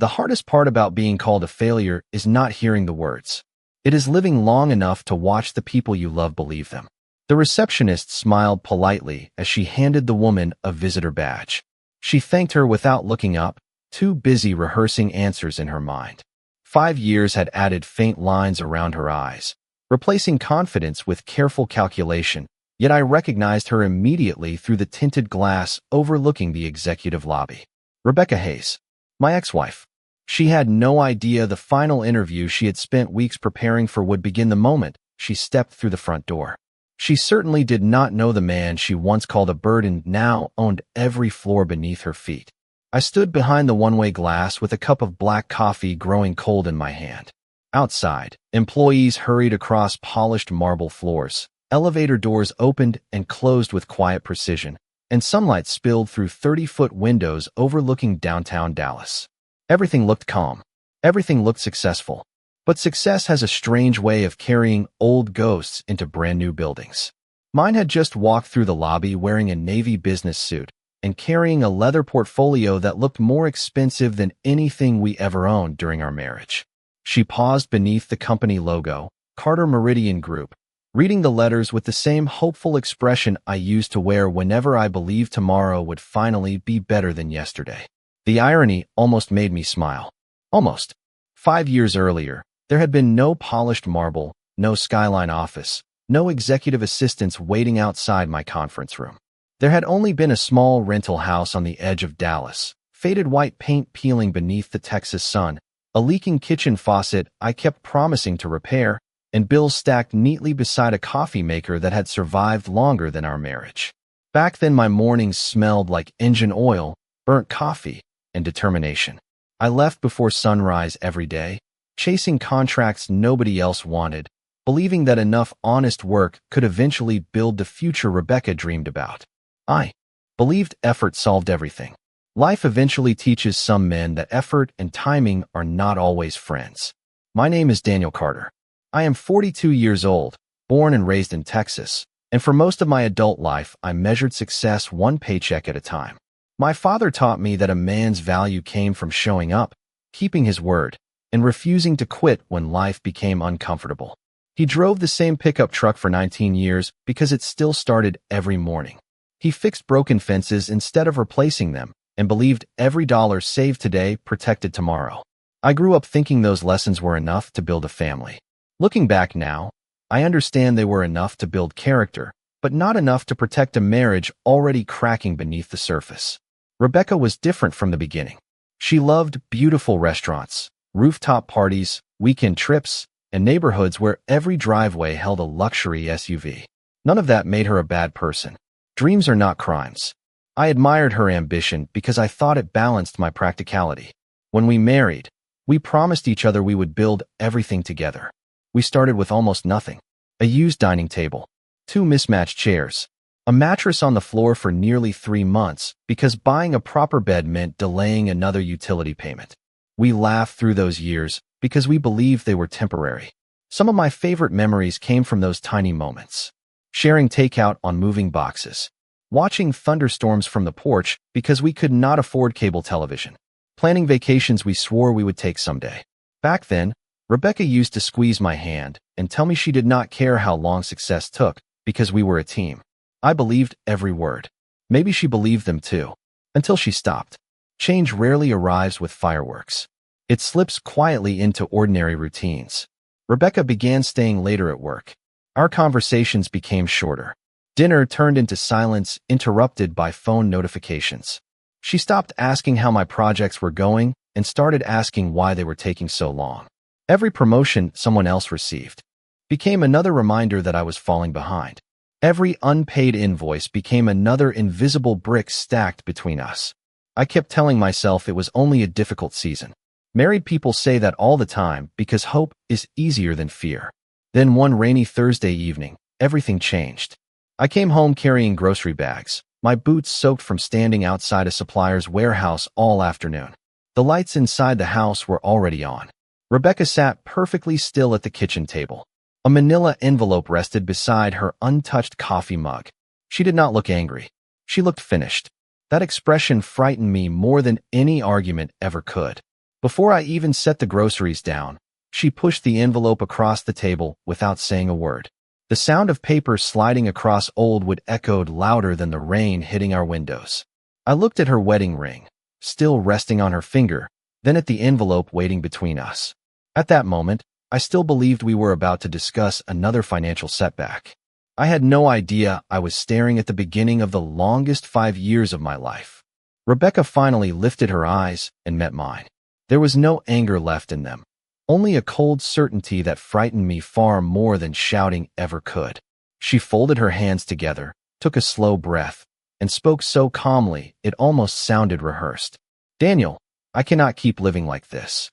The hardest part about being called a failure is not hearing the words. It is living long enough to watch the people you love believe them. The receptionist smiled politely as she handed the woman a visitor badge. She thanked her without looking up, too busy rehearsing answers in her mind. 5 years had added faint lines around her eyes, replacing confidence with careful calculation, yet I recognized her immediately through the tinted glass overlooking the executive lobby. Rebecca Hayes, my ex-wife. She had no idea the final interview she had spent weeks preparing for would begin the moment she stepped through the front door. She certainly did not know the man she once called a burden now owned every floor beneath her feet. I stood behind the one-way glass with a cup of black coffee growing cold in my hand. Outside, employees hurried across polished marble floors. Elevator doors opened and closed with quiet precision, and sunlight spilled through 30-foot windows overlooking downtown Dallas. Everything looked calm. Everything looked successful. But success has a strange way of carrying old ghosts into brand-new buildings. Mine had just walked through the lobby wearing a navy business suit and carrying a leather portfolio that looked more expensive than anything we ever owned during our marriage. She paused beneath the company logo, Carter Meridian Group, reading the letters with the same hopeful expression I used to wear whenever I believed tomorrow would finally be better than yesterday. The irony almost made me smile. Almost. 5 years earlier, there had been no polished marble, no skyline office, no executive assistants waiting outside my conference room. There had only been a small rental house on the edge of Dallas, faded white paint peeling beneath the Texas sun, a leaking kitchen faucet I kept promising to repair, and bills stacked neatly beside a coffee maker that had survived longer than our marriage. Back then my mornings smelled like engine oil, burnt coffee, and determination. I left before sunrise every day, chasing contracts nobody else wanted, believing that enough honest work could eventually build the future Rebecca dreamed about. I believed effort solved everything. Life eventually teaches some men that effort and timing are not always friends. My name is Daniel Carter. I am 42 years old, born and raised in Texas, and for most of my adult life I measured success one paycheck at a time. My father taught me that a man's value came from showing up, keeping his word, and refusing to quit when life became uncomfortable. He drove the same pickup truck for 19 years because it still started every morning. He fixed broken fences instead of replacing them, and believed every dollar saved today protected tomorrow. I grew up thinking those lessons were enough to build a family. Looking back now, I understand they were enough to build character, but not enough to protect a marriage already cracking beneath the surface. Rebecca was different from the beginning. She loved beautiful restaurants, rooftop parties, weekend trips, and neighborhoods where every driveway held a luxury SUV. None of that made her a bad person. Dreams are not crimes. I admired her ambition because I thought it balanced my practicality. When we married, we promised each other we would build everything together. We started with almost nothing. A used dining table, 2 mismatched chairs, a mattress on the floor for nearly 3 months because buying a proper bed meant delaying another utility payment. We laughed through those years because we believed they were temporary. Some of my favorite memories came from those tiny moments. Sharing takeout on moving boxes. Watching thunderstorms from the porch because we could not afford cable television. Planning vacations we swore we would take someday. Back then, Rebecca used to squeeze my hand and tell me she did not care how long success took because we were a team. I believed every word. Maybe she believed them too. Until she stopped. Change rarely arrives with fireworks. It slips quietly into ordinary routines. Rebecca began staying later at work. Our conversations became shorter. Dinner turned into silence, interrupted by phone notifications. She stopped asking how my projects were going and started asking why they were taking so long. Every promotion someone else received became another reminder that I was falling behind. Every unpaid invoice became another invisible brick stacked between us. I kept telling myself it was only a difficult season. Married people say that all the time because hope is easier than fear. Then one rainy Thursday evening, everything changed. I came home carrying grocery bags, my boots soaked from standing outside a supplier's warehouse all afternoon. The lights inside the house were already on. Rebecca sat perfectly still at the kitchen table. A manila envelope rested beside her untouched coffee mug. She did not look angry. She looked finished. That expression frightened me more than any argument ever could. Before I even set the groceries down, she pushed the envelope across the table without saying a word. The sound of paper sliding across old wood echoed louder than the rain hitting our windows. I looked at her wedding ring, still resting on her finger, then at the envelope waiting between us. At that moment, I still believed we were about to discuss another financial setback. I had no idea I was staring at the beginning of the longest 5 years of my life. Rebecca finally lifted her eyes and met mine. There was no anger left in them, only a cold certainty that frightened me far more than shouting ever could. She folded her hands together, took a slow breath, and spoke so calmly it almost sounded rehearsed. "Daniel, I cannot keep living like this."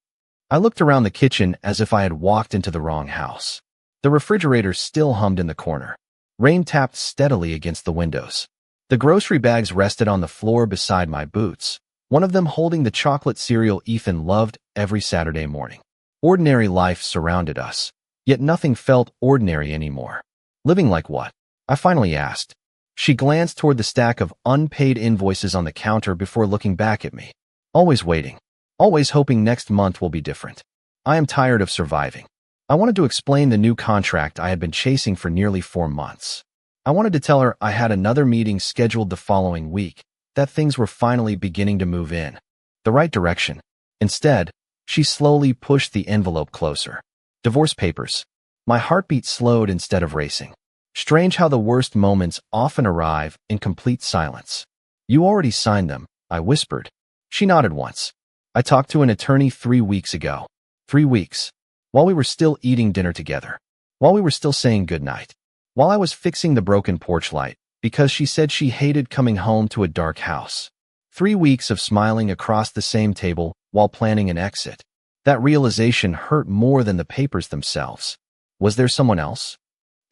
I looked around the kitchen as if I had walked into the wrong house. The refrigerator still hummed in the corner. Rain tapped steadily against the windows. The grocery bags rested on the floor beside my boots, one of them holding the chocolate cereal Ethan loved every Saturday morning. Ordinary life surrounded us, yet nothing felt ordinary anymore. Living like what? I finally asked. She glanced toward the stack of unpaid invoices on the counter before looking back at me. Always waiting. Always hoping next month will be different. I am tired of surviving. I wanted to explain the new contract I had been chasing for nearly 4 months. I wanted to tell her I had another meeting scheduled the following week, that things were finally beginning to move in the right direction. Instead, she slowly pushed the envelope closer. Divorce papers. My heartbeat slowed instead of racing. Strange how the worst moments often arrive in complete silence. "You already signed them," I whispered. She nodded once. "I talked to an attorney 3 weeks ago." 3 weeks. While we were still eating dinner together. While we were still saying goodnight. While I was fixing the broken porch light, because she said she hated coming home to a dark house. 3 weeks of smiling across the same table while planning an exit. That realization hurt more than the papers themselves. Was there someone else?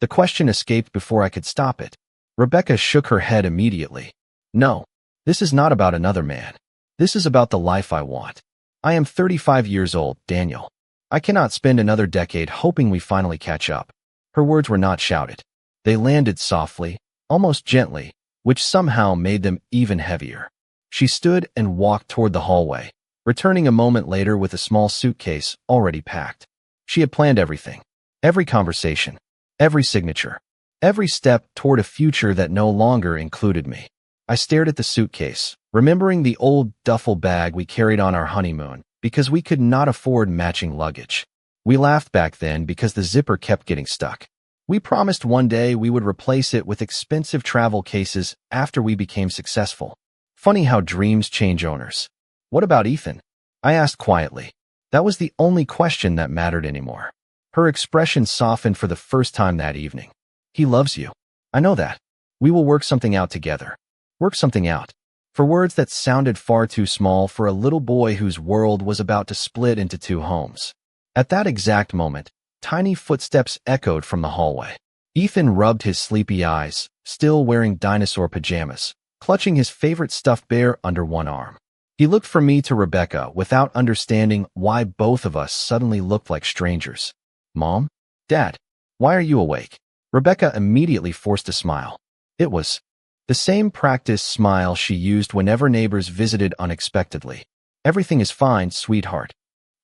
The question escaped before I could stop it. Rebecca shook her head immediately. "No, this is not about another man. This is about the life I want. I am 35 years old, Daniel. I cannot spend another decade hoping we finally catch up." Her words were not shouted. They landed softly, almost gently, which somehow made them even heavier. She stood and walked toward the hallway, returning a moment later with a small suitcase already packed. She had planned everything. Every conversation. Every signature. Every step toward a future that no longer included me. I stared at the suitcase, remembering the old duffel bag we carried on our honeymoon, because we could not afford matching luggage. We laughed back then because the zipper kept getting stuck. We promised one day we would replace it with expensive travel cases after we became successful. Funny how dreams change owners. "What about Ethan?" I asked quietly. That was the only question that mattered anymore. Her expression softened for the first time that evening. "He loves you. I know that. We will work something out together." Work something out. For words that sounded far too small for a little boy whose world was about to split into 2 homes. At that exact moment, tiny footsteps echoed from the hallway. Ethan rubbed his sleepy eyes, still wearing dinosaur pajamas, clutching his favorite stuffed bear under one arm. He looked from me to Rebecca without understanding why both of us suddenly looked like strangers. "Mom? Dad? Why are you awake?" Rebecca immediately forced a smile. It was the same practiced smile she used whenever neighbors visited unexpectedly. "Everything is fine, sweetheart."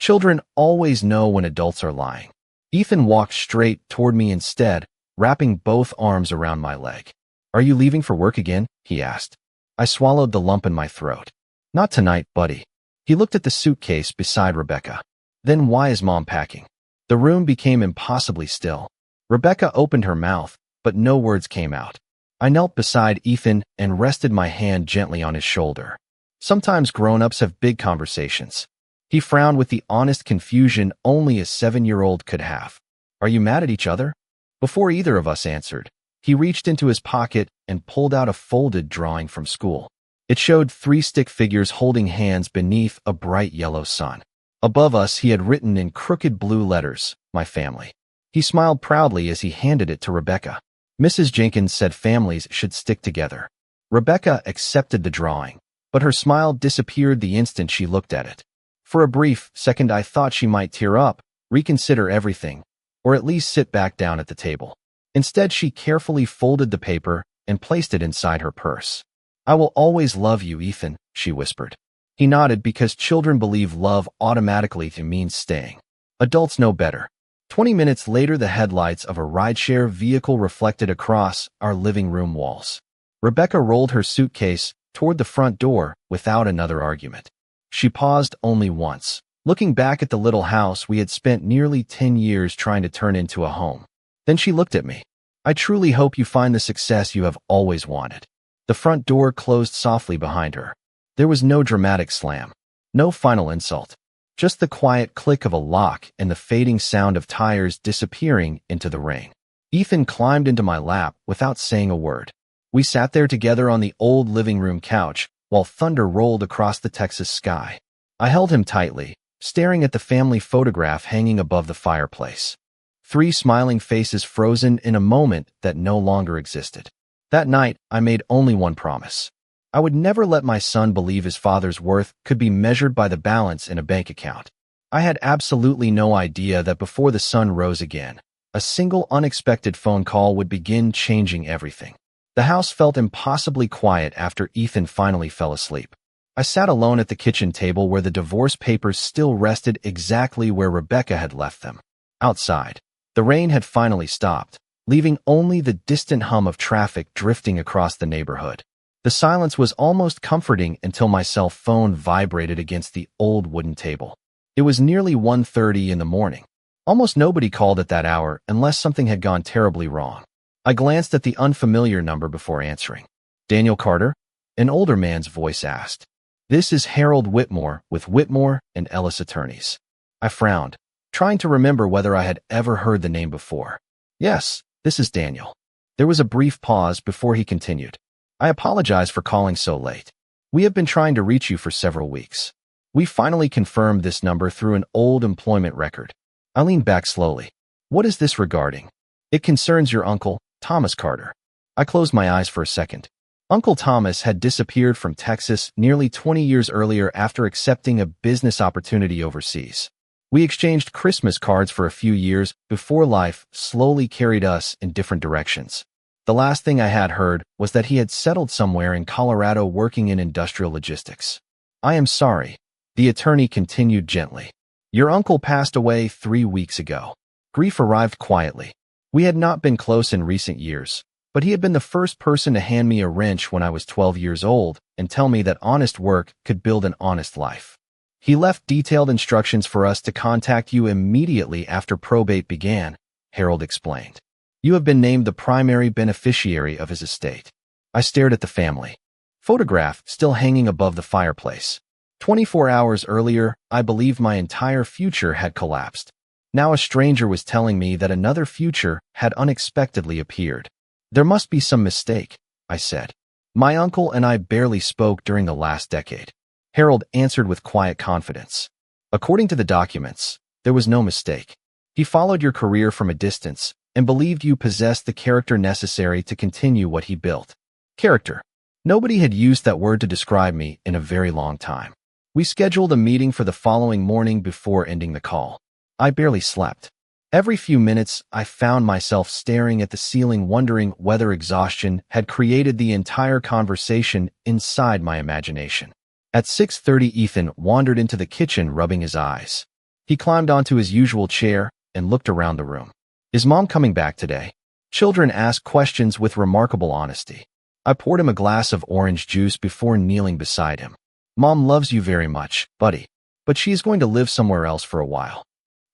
Children always know when adults are lying. Ethan walked straight toward me instead, wrapping both arms around my leg. "Are you leaving for work again?" he asked. I swallowed the lump in my throat. "Not tonight, buddy." He looked at the suitcase beside Rebecca. "Then why is Mom packing?" The room became impossibly still. Rebecca opened her mouth, but no words came out. I knelt beside Ethan and rested my hand gently on his shoulder. Sometimes grown-ups have big conversations. He frowned with the honest confusion only a 7-year-old could have. "Are you mad at each other?" Before either of us answered, he reached into his pocket and pulled out a folded drawing from school. It showed 3 stick figures holding hands beneath a bright yellow sun. Above us, he had written in crooked blue letters, "My family." He smiled proudly as he handed it to Rebecca. Mrs. Jenkins said families should stick together. Rebecca accepted the drawing, but her smile disappeared the instant she looked at it. For a brief second, I thought she might tear up, reconsider everything, or at least sit back down at the table. Instead, she carefully folded the paper and placed it inside her purse. "I will always love you, Ethan," she whispered. He nodded because children believe love automatically means staying. Adults know better. 20 minutes later, the headlights of a rideshare vehicle reflected across our living room walls. Rebecca rolled her suitcase toward the front door without another argument. She paused only once, looking back at the little house we had spent nearly 10 years trying to turn into a home. Then she looked at me. I truly hope you find the success you have always wanted. The front door closed softly behind her. There was no dramatic slam, no final insult, just the quiet click of a lock and the fading sound of tires disappearing into the rain. Ethan climbed into my lap without saying a word. We sat there together on the old living room couch while thunder rolled across the Texas sky. I held him tightly, staring at the family photograph hanging above the fireplace. 3 smiling faces frozen in a moment that no longer existed. That night, I made only one promise. I would never let my son believe his father's worth could be measured by the balance in a bank account. I had absolutely no idea that before the sun rose again, a single unexpected phone call would begin changing everything. The house felt impossibly quiet after Ethan finally fell asleep. I sat alone at the kitchen table where the divorce papers still rested exactly where Rebecca had left them. Outside, the rain had finally stopped, leaving only the distant hum of traffic drifting across the neighborhood. The silence was almost comforting until my cell phone vibrated against the old wooden table. It was nearly 1:30 in the morning. Almost nobody called at that hour unless something had gone terribly wrong. I glanced at the unfamiliar number before answering. Daniel Carter? An older man's voice asked. This is Harold Whitmore with Whitmore and Ellis Attorneys. I frowned, trying to remember whether I had ever heard the name before. Yes, this is Daniel. There was a brief pause before he continued. I apologize for calling so late. We have been trying to reach you for several weeks. We finally confirmed this number through an old employment record. I leaned back slowly. What is this regarding? It concerns your uncle, Thomas Carter. I closed my eyes for a second. Uncle Thomas had disappeared from Texas nearly 20 years earlier after accepting a business opportunity overseas. We exchanged Christmas cards for a few years before life slowly carried us in different directions. The last thing I had heard was that he had settled somewhere in Colorado working in industrial logistics. I am sorry, the attorney continued gently. Your uncle passed away 3 weeks ago. Grief arrived quietly. We had not been close in recent years, but he had been the first person to hand me a wrench when I was 12 years old and tell me that honest work could build an honest life. He left detailed instructions for us to contact you immediately after probate began, Harold explained. You have been named the primary beneficiary of his estate. I stared at the family photograph still hanging above the fireplace. 24 hours earlier, I believed my entire future had collapsed. Now a stranger was telling me that another future had unexpectedly appeared. There must be some mistake, I said. My uncle and I barely spoke during the last decade. Harold answered with quiet confidence. According to the documents, there was no mistake. He followed your career from a distance and believed you possessed the character necessary to continue what he built. Character. Nobody had used that word to describe me in a very long time. We scheduled a meeting for the following morning before ending the call. I barely slept. Every few minutes, I found myself staring at the ceiling wondering whether exhaustion had created the entire conversation inside my imagination. At 6:30, Ethan wandered into the kitchen rubbing his eyes. He climbed onto his usual chair and looked around the room. Is Mom coming back today? Children ask questions with remarkable honesty. I poured him a glass of orange juice before kneeling beside him. Mom loves you very much, buddy, but she is going to live somewhere else for a while.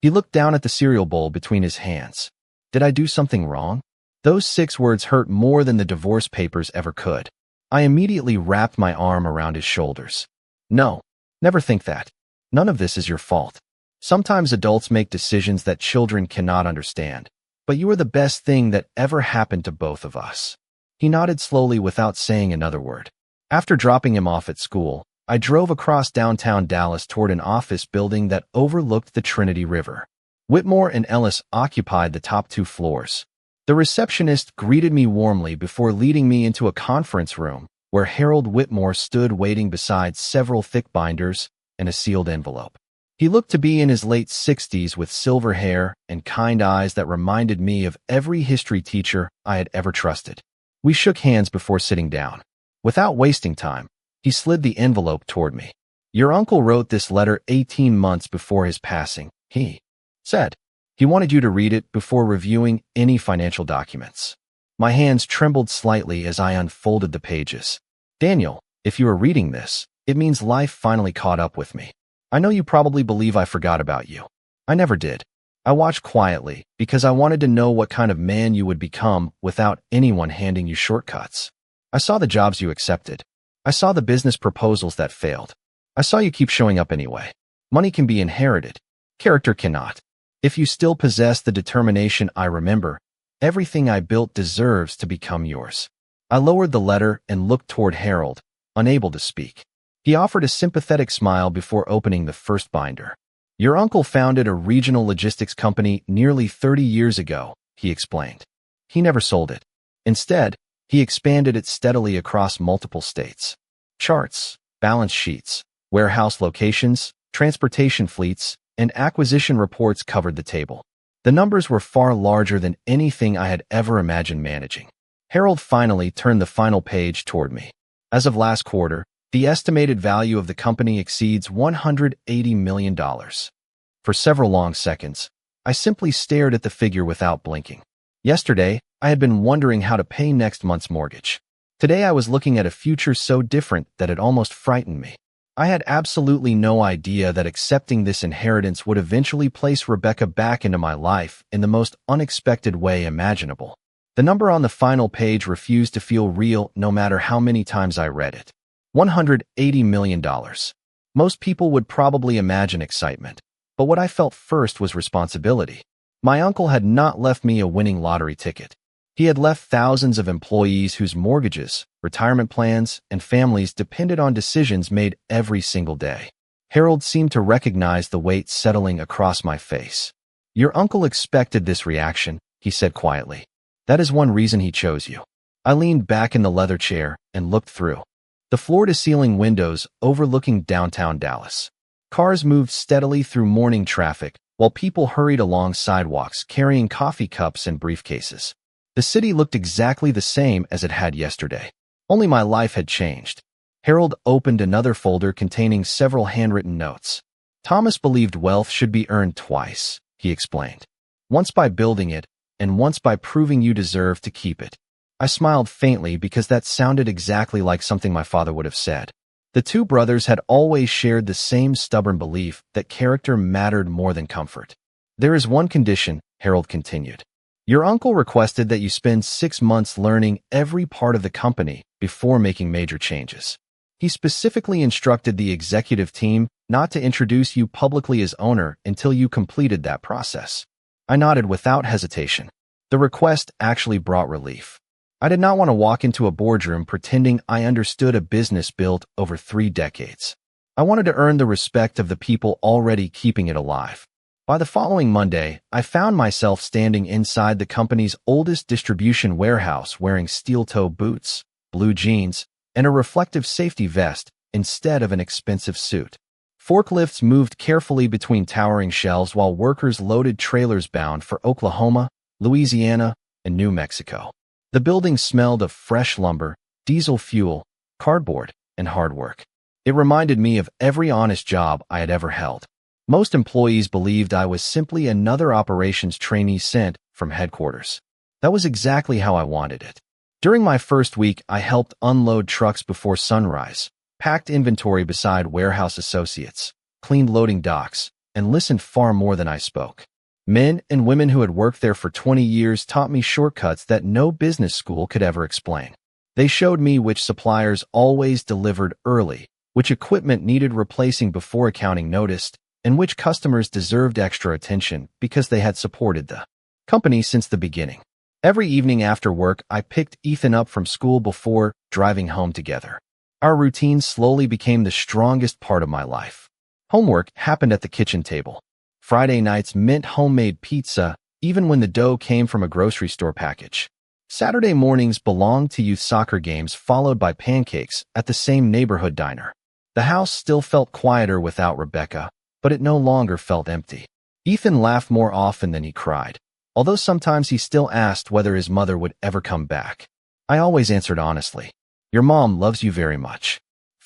He looked down at the cereal bowl between his hands. Did I do something wrong? Those 6 words hurt more than the divorce papers ever could. I immediately wrapped my arm around his shoulders. No, never think that. None of this is your fault. Sometimes adults make decisions that children cannot understand, but you are the best thing that ever happened to both of us. He nodded slowly without saying another word. After dropping him off at school, I drove across downtown Dallas toward an office building that overlooked the Trinity River. Whitmore and Ellis occupied the top 2 floors. The receptionist greeted me warmly before leading me into a conference room where Harold Whitmore stood waiting beside several thick binders and a sealed envelope. He looked to be in his late 60s with silver hair and kind eyes that reminded me of every history teacher I had ever trusted. We shook hands before sitting down. Without wasting time, he slid the envelope toward me. Your uncle wrote this letter 18 months before his passing. He said he wanted you to read it before reviewing any financial documents. My hands trembled slightly as I unfolded the pages. Daniel, if you are reading this, it means life finally caught up with me. I know you probably believe I forgot about you. I never did. I watched quietly because I wanted to know what kind of man you would become without anyone handing you shortcuts. I saw the jobs you accepted. I saw the business proposals that failed. I saw you keep showing up anyway. Money can be inherited. Character cannot. If you still possess the determination I remember, everything I built deserves to become yours. I lowered the letter and looked toward Harold, unable to speak. He offered a sympathetic smile before opening the first binder. Your uncle founded a regional logistics company nearly 30 years ago, he explained. He never sold it. Instead, he expanded it steadily across multiple states. Charts, balance sheets, warehouse locations, transportation fleets, and acquisition reports covered the table. The numbers were far larger than anything I had ever imagined managing. Harold finally turned the final page toward me. As of last quarter, the estimated value of the company exceeds $180 million. For several long seconds, I simply stared at the figure without blinking. Yesterday, I had been wondering how to pay next month's mortgage. Today I was looking at a future so different that it almost frightened me. I had absolutely no idea that accepting this inheritance would eventually place Rebecca back into my life in the most unexpected way imaginable. The number on the final page refused to feel real no matter how many times I read it. $180 million. Most people would probably imagine excitement, but what I felt first was responsibility. My uncle had not left me a winning lottery ticket. He had left thousands of employees whose mortgages, retirement plans, and families depended on decisions made every single day. Harold seemed to recognize the weight settling across my face. Your uncle expected this reaction, he said quietly. That is one reason he chose you. I leaned back in the leather chair and looked through. The floor-to-ceiling windows overlooking downtown Dallas. Cars moved steadily through morning traffic, while people hurried along sidewalks carrying coffee cups and briefcases. The city looked exactly the same as it had yesterday. Only my life had changed. Harold opened another folder containing several handwritten notes. Thomas believed wealth should be earned twice, he explained. Once by building it, and once by proving you deserve to keep it. I smiled faintly because that sounded exactly like something my father would have said. The two brothers had always shared the same stubborn belief that character mattered more than comfort. There is one condition, Harold continued. Your uncle requested that you spend 6 months learning every part of the company before making major changes. He specifically instructed the executive team not to introduce you publicly as owner until you completed that process. I nodded without hesitation. The request actually brought relief. I did not want to walk into a boardroom pretending I understood a business built over 3 decades. I wanted to earn the respect of the people already keeping it alive. By the following Monday, I found myself standing inside the company's oldest distribution warehouse wearing steel-toe boots, blue jeans, and a reflective safety vest instead of an expensive suit. Forklifts moved carefully between towering shelves while workers loaded trailers bound for Oklahoma, Louisiana, and New Mexico. The building smelled of fresh lumber, diesel fuel, cardboard, and hard work. It reminded me of every honest job I had ever held. Most employees believed I was simply another operations trainee sent from headquarters. That was exactly how I wanted it. During my first week, I helped unload trucks before sunrise, packed inventory beside warehouse associates, cleaned loading docks, and listened far more than I spoke. Men and women who had worked there for 20 years taught me shortcuts that no business school could ever explain. They showed me which suppliers always delivered early, which equipment needed replacing before accounting noticed, and which customers deserved extra attention because they had supported the company since the beginning. Every evening after work, I picked Ethan up from school before driving home together. Our routine slowly became the strongest part of my life. Homework happened at the kitchen table. Friday nights meant homemade pizza, even when the dough came from a grocery store package. Saturday mornings belonged to youth soccer games followed by pancakes at the same neighborhood diner. The house still felt quieter without Rebecca, but it no longer felt empty. Ethan laughed more often than he cried, although sometimes he still asked whether his mother would ever come back. I always answered honestly, "Your mom loves you very much."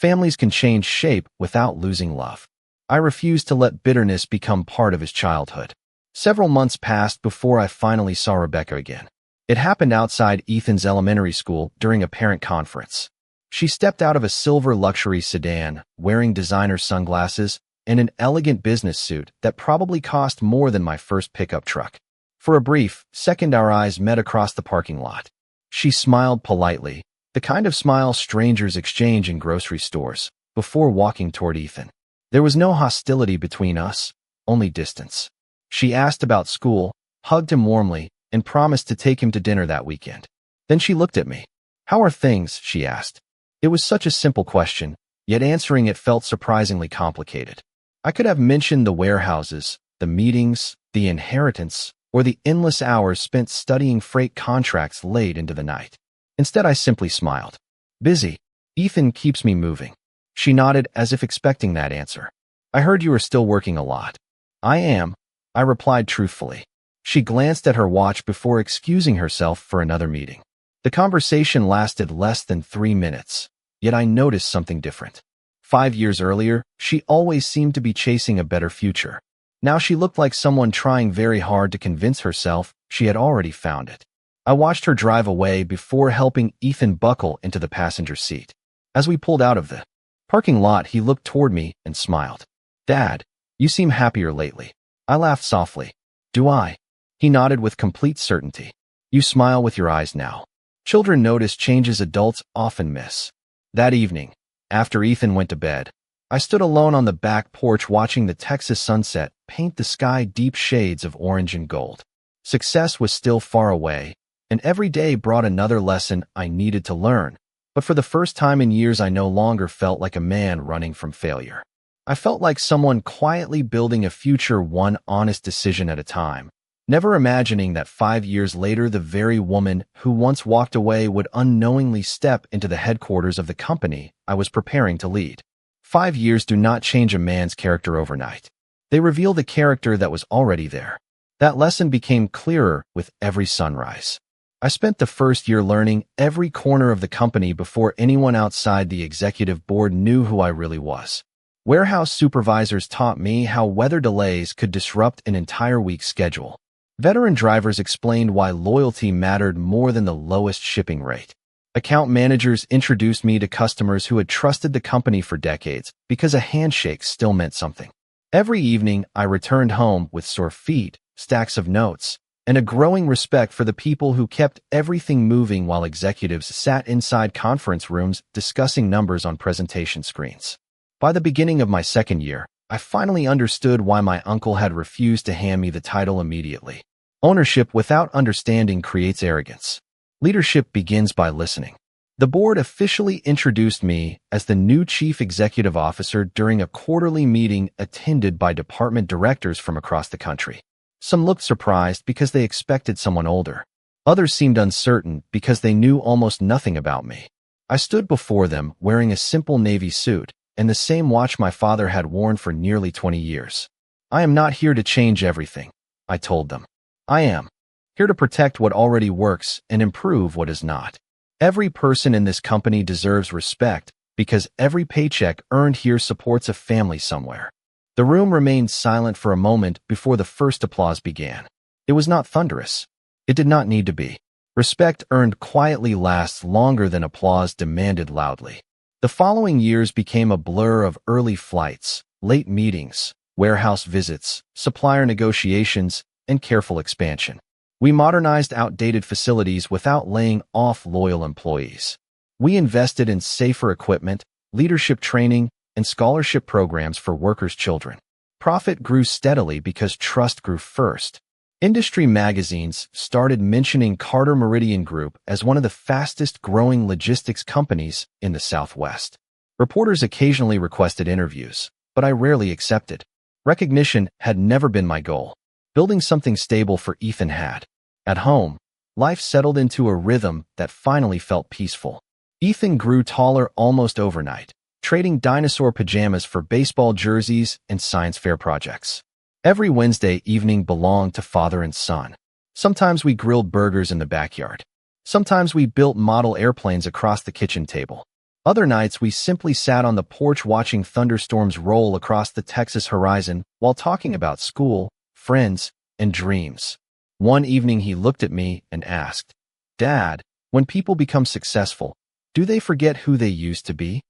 Families can change shape without losing love. I refused to let bitterness become part of his childhood. Several months passed before I finally saw Rebecca again. It happened outside Ethan's elementary school during a parent conference. She stepped out of a silver luxury sedan, wearing designer sunglasses and an elegant business suit that probably cost more than my first pickup truck. For a brief second, our eyes met across the parking lot. She smiled politely, the kind of smile strangers exchange in grocery stores, before walking toward Ethan. There was no hostility between us, only distance. She asked about school, hugged him warmly, and promised to take him to dinner that weekend. Then she looked at me. "How are things?" she asked. It was such a simple question, yet answering it felt surprisingly complicated. I could have mentioned the warehouses, the meetings, the inheritance, or the endless hours spent studying freight contracts late into the night. Instead, I simply smiled. "Busy. Ethan keeps me moving." She nodded as if expecting that answer. "I heard you are still working a lot." "I am," I replied truthfully. She glanced at her watch before excusing herself for another meeting. The conversation lasted less than 3 minutes, yet I noticed something different. 5 years earlier, she always seemed to be chasing a better future. Now she looked like someone trying very hard to convince herself she had already found it. I watched her drive away before helping Ethan buckle into the passenger seat. As we pulled out of the parking lot, he looked toward me and smiled. "Dad, you seem happier lately." I laughed softly. "Do I?" He nodded with complete certainty. "You smile with your eyes now." Children notice changes adults often miss. That evening, after Ethan went to bed, I stood alone on the back porch watching the Texas sunset paint the sky deep shades of orange and gold. Success was still far away, and every day brought another lesson I needed to learn. But for the first time in years, I no longer felt like a man running from failure. I felt like someone quietly building a future one honest decision at a time, never imagining that 5 years later the very woman who once walked away would unknowingly step into the headquarters of the company I was preparing to lead. 5 years do not change a man's character overnight. They reveal the character that was already there. That lesson became clearer with every sunrise. I spent the first year learning every corner of the company before anyone outside the executive board knew who I really was. Warehouse supervisors taught me how weather delays could disrupt an entire week's schedule. Veteran drivers explained why loyalty mattered more than the lowest shipping rate. Account managers introduced me to customers who had trusted the company for decades because a handshake still meant something. Every evening, I returned home with sore feet, stacks of notes, and a growing respect for the people who kept everything moving while executives sat inside conference rooms discussing numbers on presentation screens. By the beginning of my second year, I finally understood why my uncle had refused to hand me the title immediately. Ownership without understanding creates arrogance. Leadership begins by listening. The board officially introduced me as the new chief executive officer during a quarterly meeting attended by department directors from across the country. Some looked surprised because they expected someone older. Others seemed uncertain because they knew almost nothing about me. I stood before them wearing a simple navy suit and the same watch my father had worn for nearly 20 years. "I am not here to change everything," I told them. "I am here to protect what already works and improve what is not. Every person in this company deserves respect because every paycheck earned here supports a family somewhere." The room remained silent for a moment before the first applause began. It was not thunderous. It did not need to be. Respect earned quietly lasts longer than applause demanded loudly. The following years became a blur of early flights, late meetings, warehouse visits, supplier negotiations, and careful expansion. We modernized outdated facilities without laying off loyal employees. We invested in safer equipment, leadership training, and scholarship programs for workers' children. Profit grew steadily because trust grew first. Industry magazines started mentioning Carter Meridian Group as one of the fastest-growing logistics companies in the Southwest. Reporters occasionally requested interviews, but I rarely accepted. Recognition had never been my goal. Building something stable for Ethan had. At home, life settled into a rhythm that finally felt peaceful. Ethan grew taller almost overnight, trading dinosaur pajamas for baseball jerseys and science fair projects. Every Wednesday evening belonged to father and son. Sometimes we grilled burgers in the backyard. Sometimes we built model airplanes across the kitchen table. Other nights, we simply sat on the porch watching thunderstorms roll across the Texas horizon while talking about school, friends, and dreams. One evening, he looked at me and asked, "Dad, when people become successful, do they forget who they used to be?"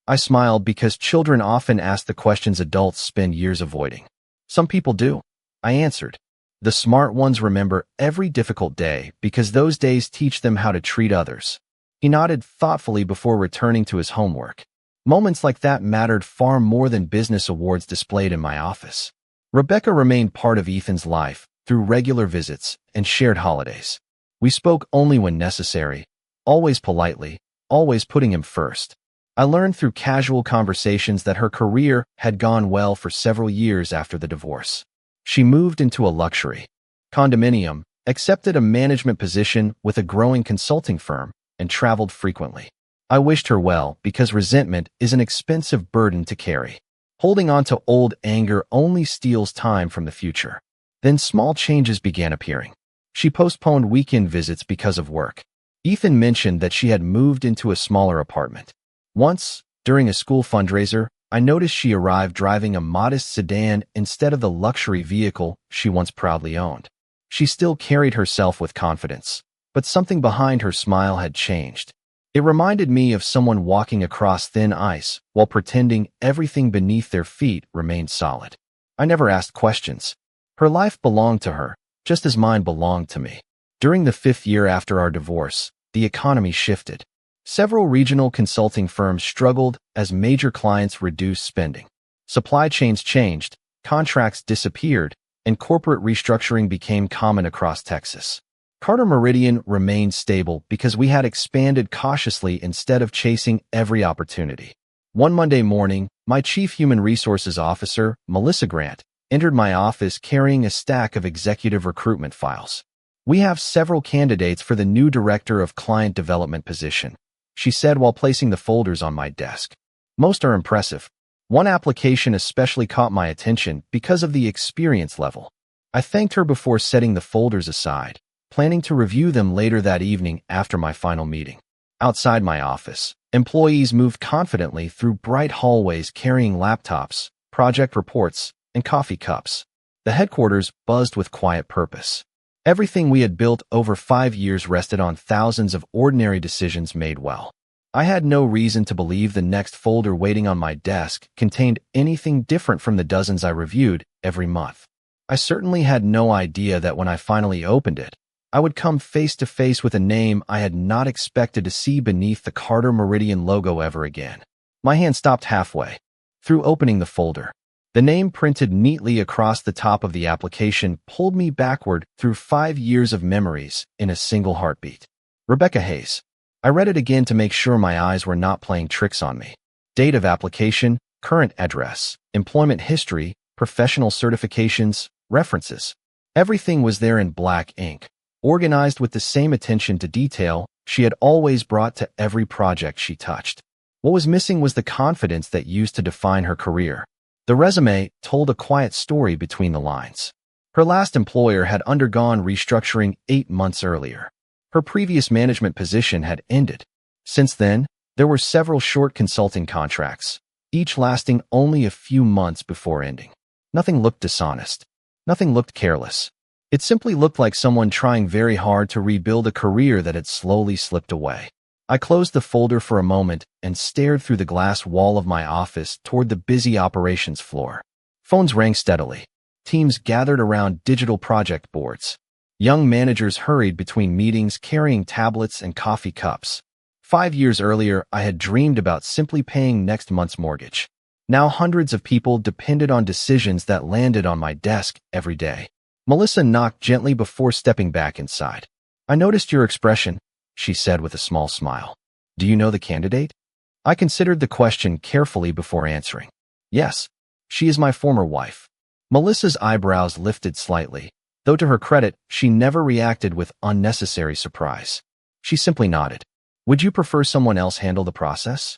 I smiled because children often ask the questions adults spend years avoiding. "Some people do," I answered. "The smart ones remember every difficult day because those days teach them how to treat others." He nodded thoughtfully before returning to his homework. Moments like that mattered far more than business awards displayed in my office. Rebecca remained part of Ethan's life through regular visits and shared holidays. We spoke only when necessary, always politely, always putting him first. I learned through casual conversations that her career had gone well for several years after the divorce. She moved into a luxury condominium, accepted a management position with a growing consulting firm, and traveled frequently. I wished her well because resentment is an expensive burden to carry. Holding on to old anger only steals time from the future. Then small changes began appearing. She postponed weekend visits because of work. Ethan mentioned that she had moved into a smaller apartment. Once, during a school fundraiser, I noticed she arrived driving a modest sedan instead of the luxury vehicle she once proudly owned. She still carried herself with confidence, but something behind her smile had changed. It reminded me of someone walking across thin ice while pretending everything beneath their feet remained solid. I never asked questions. Her life belonged to her, just as mine belonged to me. During the 5th year after our divorce, the economy shifted. Several regional consulting firms struggled as major clients reduced spending. Supply chains changed, contracts disappeared, and corporate restructuring became common across Texas. Carter Meridian remained stable because we had expanded cautiously instead of chasing every opportunity. One Monday morning, my chief human resources officer, Melissa Grant, entered my office carrying a stack of executive recruitment files. "We have several candidates for the new director of client development position," she said while placing the folders on my desk. "Most are impressive. One application especially caught my attention because of the experience level." I thanked her before setting the folders aside, planning to review them later that evening after my final meeting. Outside my office, employees moved confidently through bright hallways carrying laptops, project reports, and coffee cups. The headquarters buzzed with quiet purpose. Everything we had built over 5 years rested on thousands of ordinary decisions made well. I had no reason to believe the next folder waiting on my desk contained anything different from the dozens I reviewed every month. I certainly had no idea that when I finally opened it, I would come face to face with a name I had not expected to see beneath the Carter Meridian logo ever again. My hand stopped halfway. Through opening the folder, the name printed neatly across the top of the application pulled me backward through 5 years of memories in a single heartbeat. Rebecca Hayes. I read it again to make sure my eyes were not playing tricks on me. Date of application, current address, employment history, professional certifications, references. Everything was there in black ink, organized with the same attention to detail she had always brought to every project she touched. What was missing was the confidence that used to define her career. The resume told a quiet story between the lines. Her last employer had undergone restructuring 8 months earlier. Her previous management position had ended. Since then, there were several short consulting contracts, each lasting only a few months before ending. Nothing looked dishonest. Nothing looked careless. It simply looked like someone trying very hard to rebuild a career that had slowly slipped away. I closed the folder for a moment and stared through the glass wall of my office toward the busy operations floor. Phones rang steadily. Teams gathered around digital project boards. Young managers hurried between meetings carrying tablets and coffee cups. 5 years earlier, I had dreamed about simply paying next month's mortgage. Now hundreds of people depended on decisions that landed on my desk every day. Melissa knocked gently before stepping back inside. "I noticed your expression," she said with a small smile. "Do you know the candidate?" I considered the question carefully before answering. "Yes, she is my former wife." Melissa's eyebrows lifted slightly, though to her credit, she never reacted with unnecessary surprise. She simply nodded. "Would you prefer someone else handle the process?"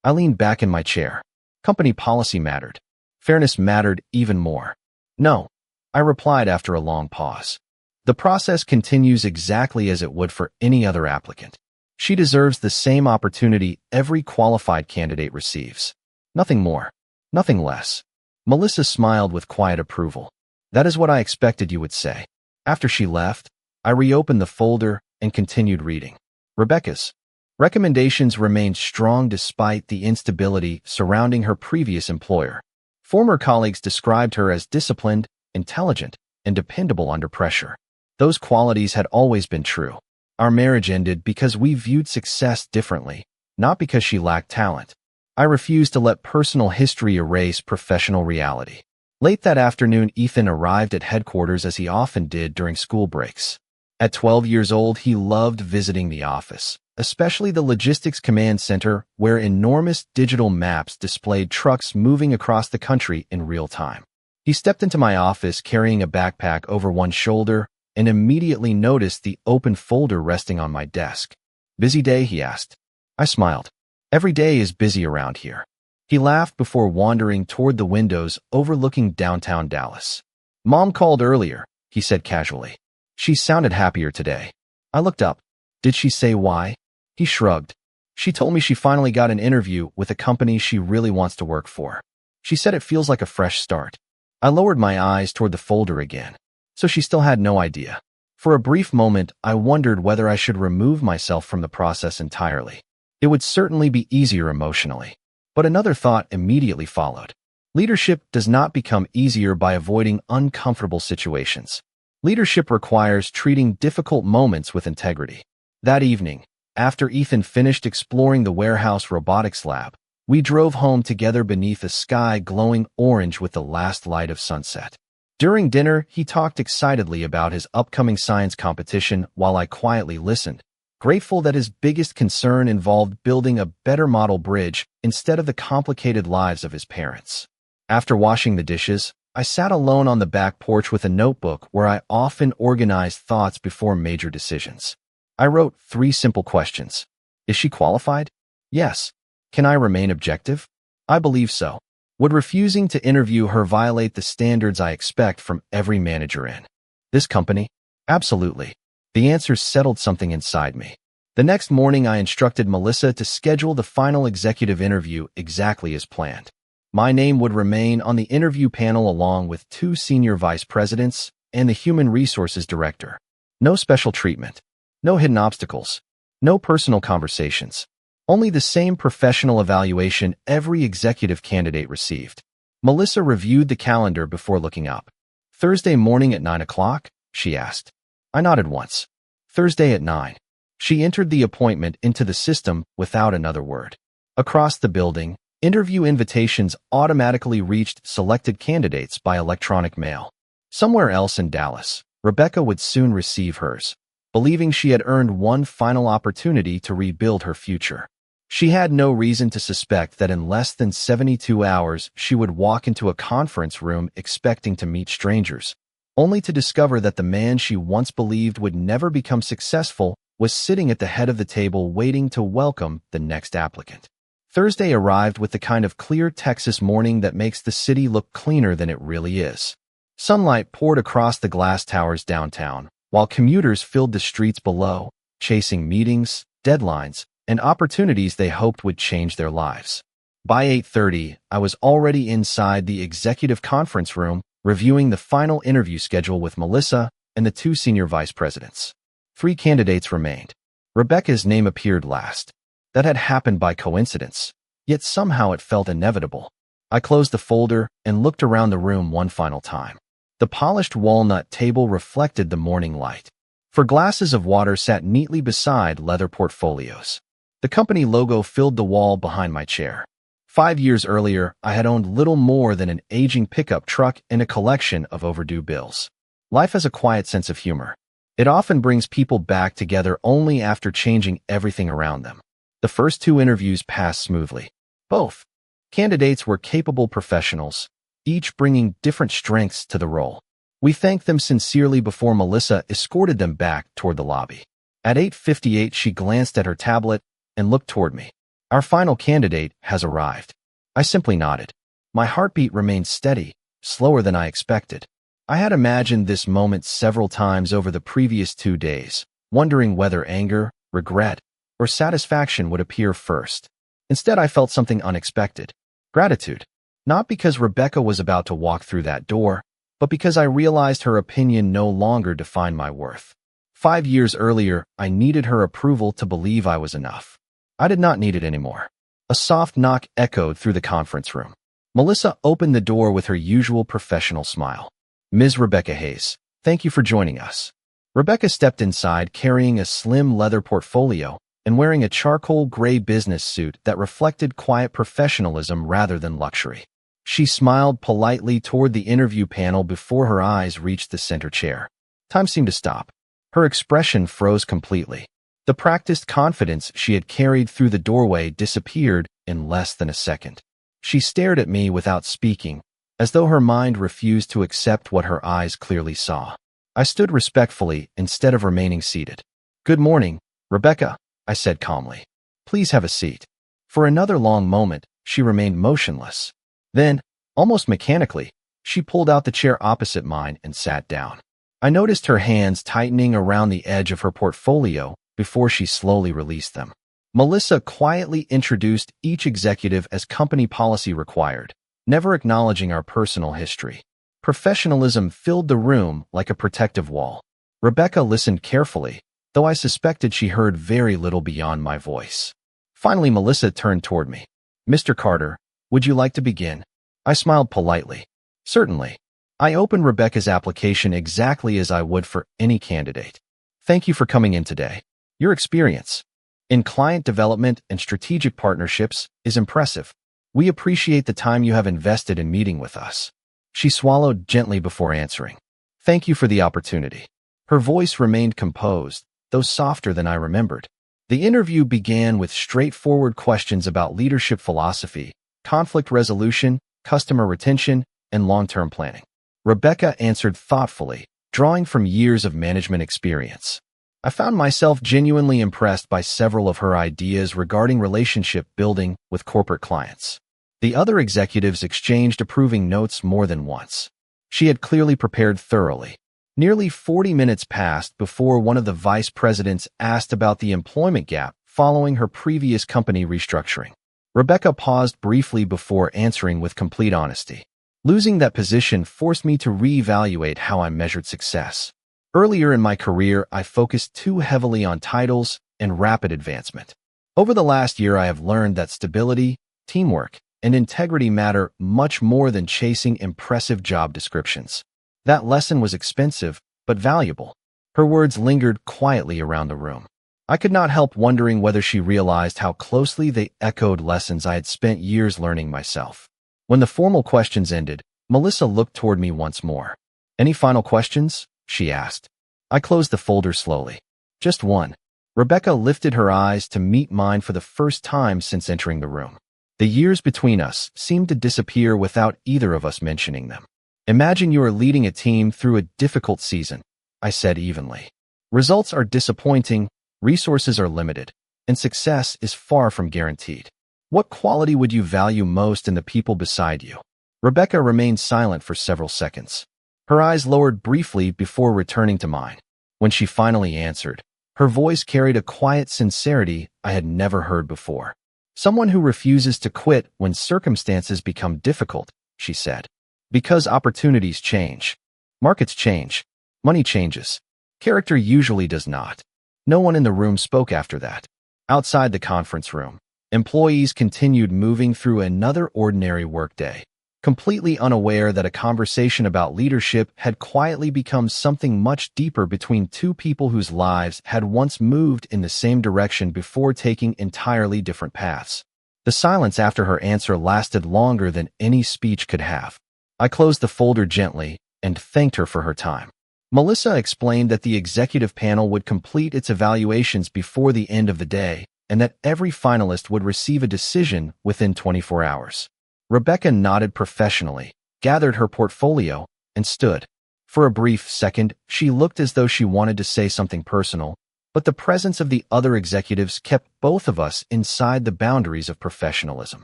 I leaned back in my chair. Company policy mattered. Fairness mattered even more. "No," I replied after a long pause. "The process continues exactly as it would for any other applicant." She deserves the same opportunity every qualified candidate receives. Nothing more. Nothing less. Melissa smiled with quiet approval. That is what I expected you would say. After she left, I reopened the folder and continued reading. Rebecca's recommendations remained strong despite the instability surrounding her previous employer. Former colleagues described her as disciplined, intelligent, and dependable under pressure. Those qualities had always been true. Our marriage ended because we viewed success differently, not because she lacked talent. I refused to let personal history erase professional reality. Late that afternoon, Ethan arrived at headquarters as he often did during school breaks. At 12 years old, he loved visiting the office, especially the logistics command center where enormous digital maps displayed trucks moving across the country in real time. He stepped into my office carrying a backpack over one shoulder and immediately noticed the open folder resting on my desk. "Busy day?" he asked. I smiled. "Every day is busy around here." He laughed before wandering toward the windows overlooking downtown Dallas. "Mom called earlier," he said casually. "She sounded happier today." I looked up. "Did she say why?" He shrugged. "She told me she finally got an interview with a company she really wants to work for. She said it feels like a fresh start." I lowered my eyes toward the folder again. So she still had no idea. For a brief moment, I wondered whether I should remove myself from the process entirely. It would certainly be easier emotionally. But another thought immediately followed. Leadership does not become easier by avoiding uncomfortable situations. Leadership requires treating difficult moments with integrity. That evening, after Ethan finished exploring the warehouse robotics lab, we drove home together beneath a sky glowing orange with the last light of sunset. During dinner, he talked excitedly about his upcoming science competition while I quietly listened, grateful that his biggest concern involved building a better model bridge instead of the complicated lives of his parents. After washing the dishes, I sat alone on the back porch with a notebook where I often organized thoughts before major decisions. I wrote 3 simple questions. Is she qualified? Yes. Can I remain objective? I believe so. Would refusing to interview her violate the standards I expect from every manager in this company? Absolutely. The answers settled something inside me. The next morning, I instructed Melissa to schedule the final executive interview exactly as planned. My name would remain on the interview panel along with 2 senior vice presidents and the human resources director. No special treatment. No hidden obstacles. No personal conversations. Only the same professional evaluation every executive candidate received. Melissa reviewed the calendar before looking up. "Thursday morning at 9 o'clock?" she asked. I nodded once. "Thursday at 9. She entered the appointment into the system without another word. Across the building, interview invitations automatically reached selected candidates by electronic mail. Somewhere else in Dallas, Rebecca would soon receive hers, believing she had earned one final opportunity to rebuild her future. She had no reason to suspect that in less than 72 hours she would walk into a conference room expecting to meet strangers, only to discover that the man she once believed would never become successful was sitting at the head of the table waiting to welcome the next applicant. Thursday arrived with the kind of clear Texas morning that makes the city look cleaner than it really is. Sunlight poured across the glass towers downtown, while commuters filled the streets below, chasing meetings, deadlines, and opportunities they hoped would change their lives. By 8:30, I was already inside the executive conference room, reviewing the final interview schedule with Melissa and the 2 senior vice presidents. 3 candidates remained. Rebecca's name appeared last. That had happened by coincidence, yet somehow it felt inevitable. I closed the folder and looked around the room one final time. The polished walnut table reflected the morning light. 4 glasses of water sat neatly beside leather portfolios. The company logo filled the wall behind my chair. 5 years earlier, I had owned little more than an aging pickup truck and a collection of overdue bills. Life has a quiet sense of humor. It often brings people back together only after changing everything around them. The first 2 interviews passed smoothly. Both candidates were capable professionals, each bringing different strengths to the role. We thanked them sincerely before Melissa escorted them back toward the lobby. At 8:58, she glanced at her tablet and looked toward me. "Our final candidate has arrived." I simply nodded. My heartbeat remained steady, slower than I expected. I had imagined this moment several times over the previous 2 days, wondering whether anger, regret, or satisfaction would appear first. Instead, I felt something unexpected. Gratitude. Not because Rebecca was about to walk through that door, but because I realized her opinion no longer defined my worth. 5 years earlier, I needed her approval to believe I was enough. I did not need it anymore. A soft knock echoed through the conference room. Melissa opened the door with her usual professional smile. Ms. Rebecca Hayes, thank you for joining us. Rebecca stepped inside carrying a slim leather portfolio and wearing a charcoal gray business suit that reflected quiet professionalism rather than luxury. She smiled politely toward the interview panel before her eyes reached the center chair. Time seemed to stop. Her expression froze completely. The practiced confidence she had carried through the doorway disappeared in less than a second. She stared at me without speaking, as though her mind refused to accept what her eyes clearly saw. I stood respectfully instead of remaining seated. Good morning, Rebecca, I said calmly. Please have a seat. For another long moment, she remained motionless. Then, almost mechanically, she pulled out the chair opposite mine and sat down. I noticed her hands tightening around the edge of her portfolio before she slowly released them. Melissa quietly introduced each executive as company policy required, never acknowledging our personal history. Professionalism filled the room like a protective wall. Rebecca listened carefully, though I suspected she heard very little beyond my voice. Finally, Melissa turned toward me. Mr. Carter, would you like to begin? I smiled politely. Certainly. I opened Rebecca's application exactly as I would for any candidate. Thank you for coming in today. Your experience in client development and strategic partnerships is impressive. We appreciate the time you have invested in meeting with us. She swallowed gently before answering. Thank you for the opportunity. Her voice remained composed, though softer than I remembered. The interview began with straightforward questions about leadership philosophy, conflict resolution, customer retention, and long-term planning. Rebecca answered thoughtfully, drawing from years of management experience. I found myself genuinely impressed by several of her ideas regarding relationship building with corporate clients. The other executives exchanged approving notes more than once. She had clearly prepared thoroughly. Nearly 40 minutes passed before one of the vice presidents asked about the employment gap following her previous company restructuring. Rebecca paused briefly before answering with complete honesty. Losing that position forced me to reevaluate how I measured success. Earlier in my career, I focused too heavily on titles and rapid advancement. Over the last year, I have learned that stability, teamwork, and integrity matter much more than chasing impressive job descriptions. That lesson was expensive, but valuable. Her words lingered quietly around the room. I could not help wondering whether she realized how closely they echoed lessons I had spent years learning myself. When the formal questions ended, Melissa looked toward me once more. Any final questions? She asked. I closed the folder slowly. Just one. Rebecca lifted her eyes to meet mine for the first time since entering the room. The years between us seemed to disappear without either of us mentioning them. Imagine you are leading a team through a difficult season, I said evenly. Results are disappointing, resources are limited, and success is far from guaranteed. What quality would you value most in the people beside you? Rebecca remained silent for several seconds. Her eyes lowered briefly before returning to mine. When she finally answered, her voice carried a quiet sincerity I had never heard before. Someone who refuses to quit when circumstances become difficult, she said. Because opportunities change. Markets change. Money changes. Character usually does not. No one in the room spoke after that. Outside the conference room, employees continued moving through another ordinary workday, completely unaware that a conversation about leadership had quietly become something much deeper between two people whose lives had once moved in the same direction before taking entirely different paths. The silence after her answer lasted longer than any speech could have. I closed the folder gently and thanked her for her time. Melissa explained that the executive panel would complete its evaluations before the end of the day and that every finalist would receive a decision within 24 hours. Rebecca nodded professionally, gathered her portfolio, and stood. For a brief second, she looked as though she wanted to say something personal, but the presence of the other executives kept both of us inside the boundaries of professionalism.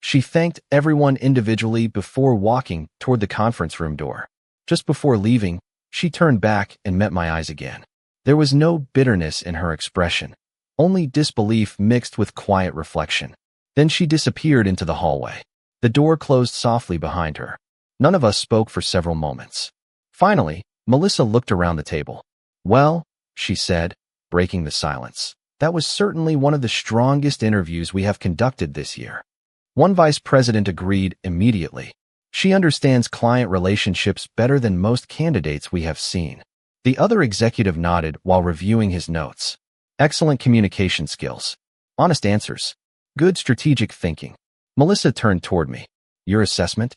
She thanked everyone individually before walking toward the conference room door. Just before leaving, she turned back and met my eyes again. There was no bitterness in her expression, only disbelief mixed with quiet reflection. Then she disappeared into the hallway. The door closed softly behind her. None of us spoke for several moments. Finally, Melissa looked around the table. "Well," she said, breaking the silence, "that was certainly one of the strongest interviews we have conducted this year." One vice president agreed immediately. "She understands client relationships better than most candidates we have seen." The other executive nodded while reviewing his notes. "Excellent communication skills. Honest answers. Good strategic thinking." Melissa turned toward me. "Your assessment?"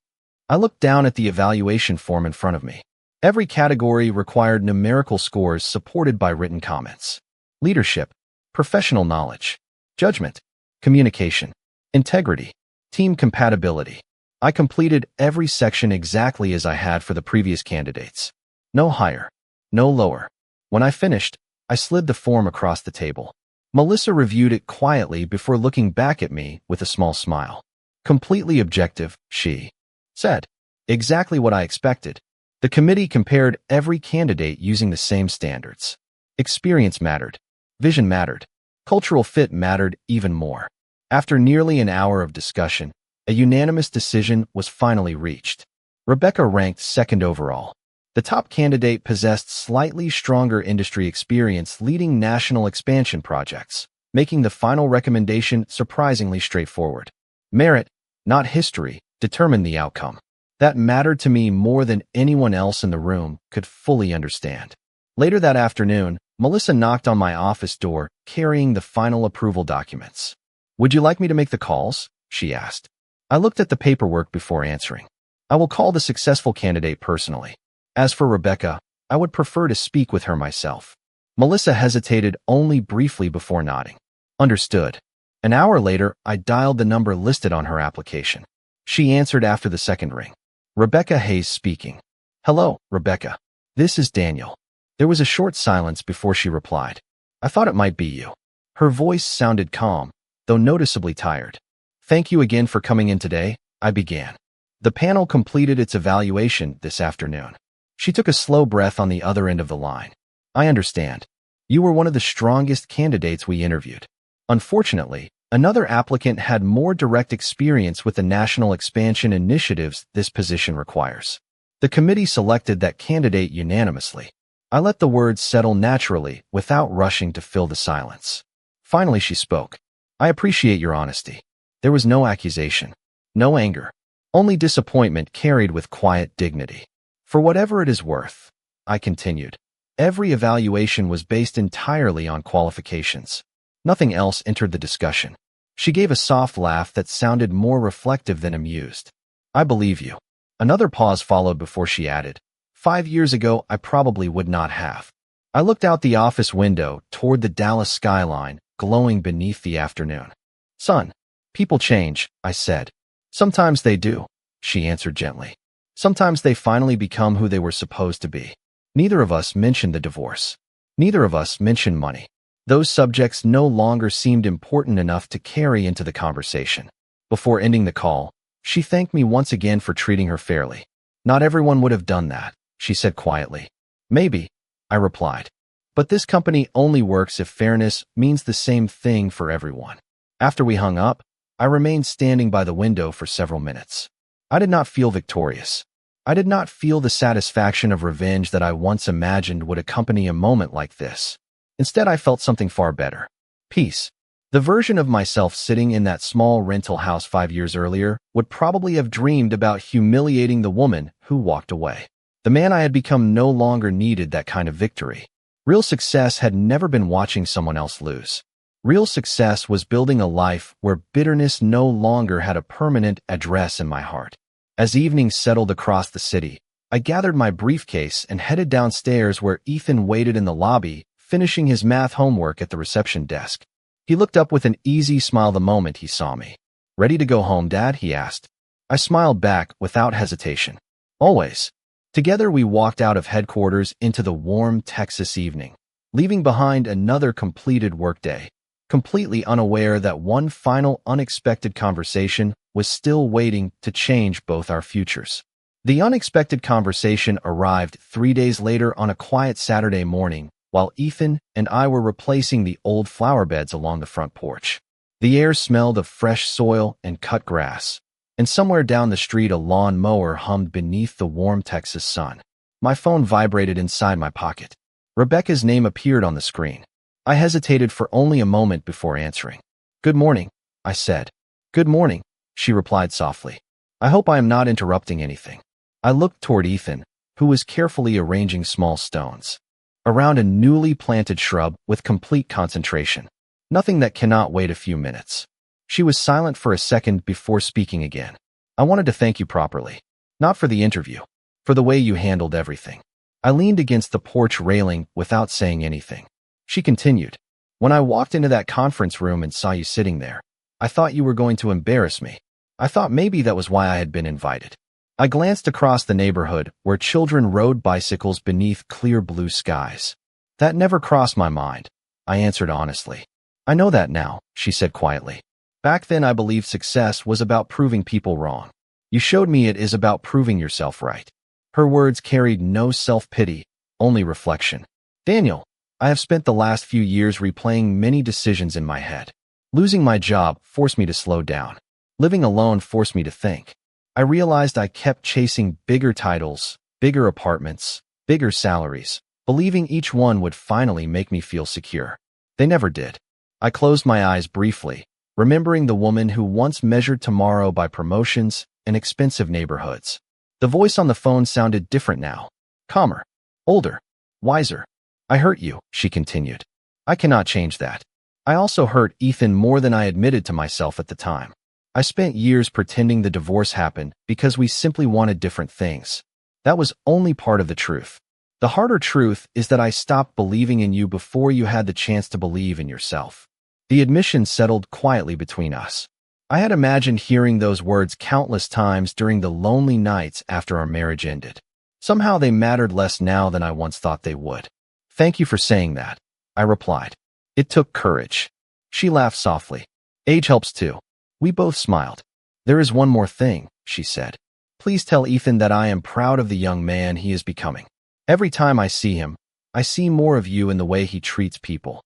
I looked down at the evaluation form in front of me. Every category required numerical scores supported by written comments. Leadership, professional knowledge, judgment, communication, integrity, team compatibility. I completed every section exactly as I had for the previous candidates. No higher, no lower. When I finished, I slid the form across the table. Melissa reviewed it quietly before looking back at me with a small smile. "Completely objective," she said. "Exactly what I expected." The committee compared every candidate using the same standards. Experience mattered. Vision mattered. Cultural fit mattered even more. After nearly an hour of discussion, a unanimous decision was finally reached. Rebecca ranked second overall. The top candidate possessed slightly stronger industry experience leading national expansion projects, making the final recommendation surprisingly straightforward. Merit, not history, determined the outcome. That mattered to me more than anyone else in the room could fully understand. Later that afternoon, Melissa knocked on my office door, carrying the final approval documents. "Would you like me to make the calls?" she asked. I looked at the paperwork before answering. "I will call the successful candidate personally. As for Rebecca, I would prefer to speak with her myself." Melissa hesitated only briefly before nodding. "Understood." An hour later, I dialed the number listed on her application. She answered after the second ring. "Rebecca Hayes speaking." "Hello, Rebecca. This is Daniel." There was a short silence before she replied. "I thought it might be you." Her voice sounded calm, though noticeably tired. "Thank you again for coming in today," I began. "The panel completed its evaluation this afternoon." She took a slow breath on the other end of the line. "I understand. You were one of the strongest candidates we interviewed. Unfortunately, another applicant had more direct experience with the national expansion initiatives this position requires. The committee selected that candidate unanimously." I let the words settle naturally without rushing to fill the silence. Finally, she spoke. "I appreciate your honesty." There was no accusation, no anger, only disappointment carried with quiet dignity. "For whatever it is worth," I continued, "every evaluation was based entirely on qualifications. Nothing else entered the discussion." She gave a soft laugh that sounded more reflective than amused. "I believe you." Another pause followed before she added, "5 years ago, I probably would not have." I looked out the office window toward the Dallas skyline, glowing beneath the afternoon sun. "People change," I said. "Sometimes they do," she answered gently. "Sometimes they finally become who they were supposed to be." Neither of us mentioned the divorce. Neither of us mentioned money. Those subjects no longer seemed important enough to carry into the conversation. Before ending the call, she thanked me once again for treating her fairly. "Not everyone would have done that," she said quietly. "Maybe," I replied. "But this company only works if fairness means the same thing for everyone." After we hung up, I remained standing by the window for several minutes. I did not feel victorious. I did not feel the satisfaction of revenge that I once imagined would accompany a moment like this. Instead, I felt something far better. Peace. The version of myself sitting in that small rental house 5 years earlier would probably have dreamed about humiliating the woman who walked away. The man I had become no longer needed that kind of victory. Real success had never been watching someone else lose. Real success was building a life where bitterness no longer had a permanent address in my heart. As evening settled across the city, I gathered my briefcase and headed downstairs where Ethan waited in the lobby, finishing his math homework at the reception desk. He looked up with an easy smile the moment he saw me. "Ready to go home, Dad?" he asked. I smiled back without hesitation. "Always." Together we walked out of headquarters into the warm Texas evening, leaving behind another completed workday, completely unaware that one final unexpected conversation was still waiting to change both our futures. The unexpected conversation arrived 3 days later on a quiet Saturday morning while Ethan and I were replacing the old flower beds along the front porch. The air smelled of fresh soil and cut grass, and somewhere down the street a lawn mower hummed beneath the warm Texas sun. My phone vibrated inside my pocket. Rebecca's name appeared on the screen. I hesitated for only a moment before answering. "Good morning," I said. "Good morning," she replied softly. "I hope I am not interrupting anything." I looked toward Ethan, who was carefully arranging small stones around a newly planted shrub with complete concentration. Nothing that cannot wait a few minutes. She was silent for a second before speaking again. "I wanted to thank you properly. Not for the interview, for the way you handled everything." I leaned against the porch railing without saying anything. She continued, "When I walked into that conference room and saw you sitting there, I thought you were going to embarrass me. I thought maybe that was why I had been invited." I glanced across the neighborhood where children rode bicycles beneath clear blue skies. "That never crossed my mind," I answered honestly. "I know that now," she said quietly. "Back then I believed success was about proving people wrong. You showed me it is about proving yourself right." Her words carried no self-pity, only reflection. "Daniel, I have spent the last few years replaying many decisions in my head. Losing my job forced me to slow down. Living alone forced me to think. I realized I kept chasing bigger titles, bigger apartments, bigger salaries, believing each one would finally make me feel secure. They never did." I closed my eyes briefly, remembering the woman who once measured tomorrow by promotions and expensive neighborhoods. The voice on the phone sounded different now. Calmer, older, wiser. "I hurt you," she continued. "I cannot change that. I also hurt Ethan more than I admitted to myself at the time. I spent years pretending the divorce happened because we simply wanted different things. That was only part of the truth. The harder truth is that I stopped believing in you before you had the chance to believe in yourself." The admission settled quietly between us. I had imagined hearing those words countless times during the lonely nights after our marriage ended. Somehow they mattered less now than I once thought they would. "Thank you for saying that," I replied. "It took courage." She laughed softly. "Age helps too." We both smiled. "There is one more thing," she said. "Please tell Ethan that I am proud of the young man he is becoming. Every time I see him, I see more of you in the way he treats people."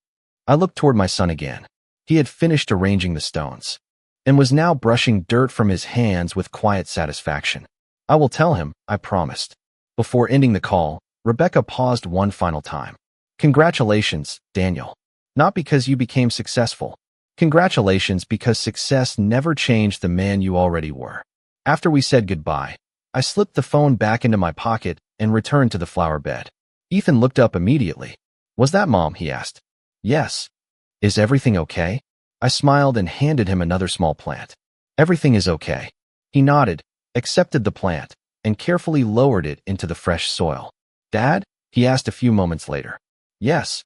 I looked toward my son again. He had finished arranging the stones and was now brushing dirt from his hands with quiet satisfaction. "I will tell him," I promised. Before ending the call, Rebecca paused one final time. "Congratulations, Daniel. Not because you became successful. Congratulations because success never changed the man you already were." After we said goodbye, I slipped the phone back into my pocket and returned to the flower bed. Ethan looked up immediately. "Was that Mom?" he asked. "Yes." "Is everything okay?" I smiled and handed him another small plant. "Everything is okay." He nodded, accepted the plant, and carefully lowered it into the fresh soil. "Dad?" he asked a few moments later. "Yes."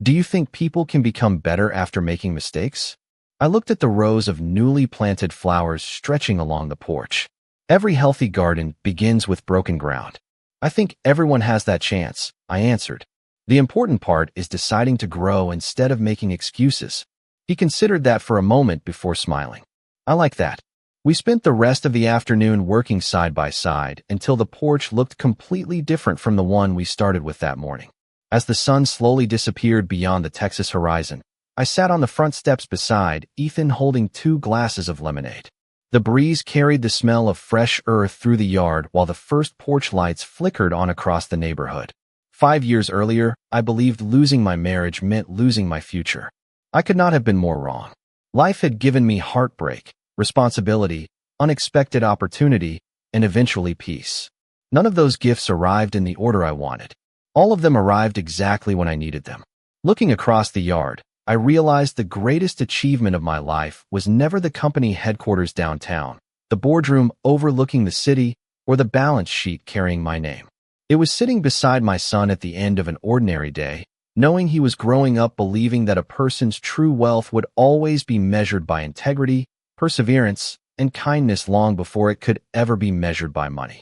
"Do you think people can become better after making mistakes?" I looked at the rows of newly planted flowers stretching along the porch. "Every healthy garden begins with broken ground. I think everyone has that chance," I answered. "The important part is deciding to grow instead of making excuses." He considered that for a moment before smiling. "I like that." We spent the rest of the afternoon working side by side until the porch looked completely different from the one we started with that morning. As the sun slowly disappeared beyond the Texas horizon, I sat on the front steps beside Ethan holding 2 glasses of lemonade. The breeze carried the smell of fresh earth through the yard while the first porch lights flickered on across the neighborhood. 5 years earlier, I believed losing my marriage meant losing my future. I could not have been more wrong. Life had given me heartbreak, responsibility, unexpected opportunity, and eventually peace. None of those gifts arrived in the order I wanted. All of them arrived exactly when I needed them. Looking across the yard, I realized the greatest achievement of my life was never the company headquarters downtown, the boardroom overlooking the city, or the balance sheet carrying my name. It was sitting beside my son at the end of an ordinary day, knowing he was growing up believing that a person's true wealth would always be measured by integrity, perseverance, and kindness long before it could ever be measured by money.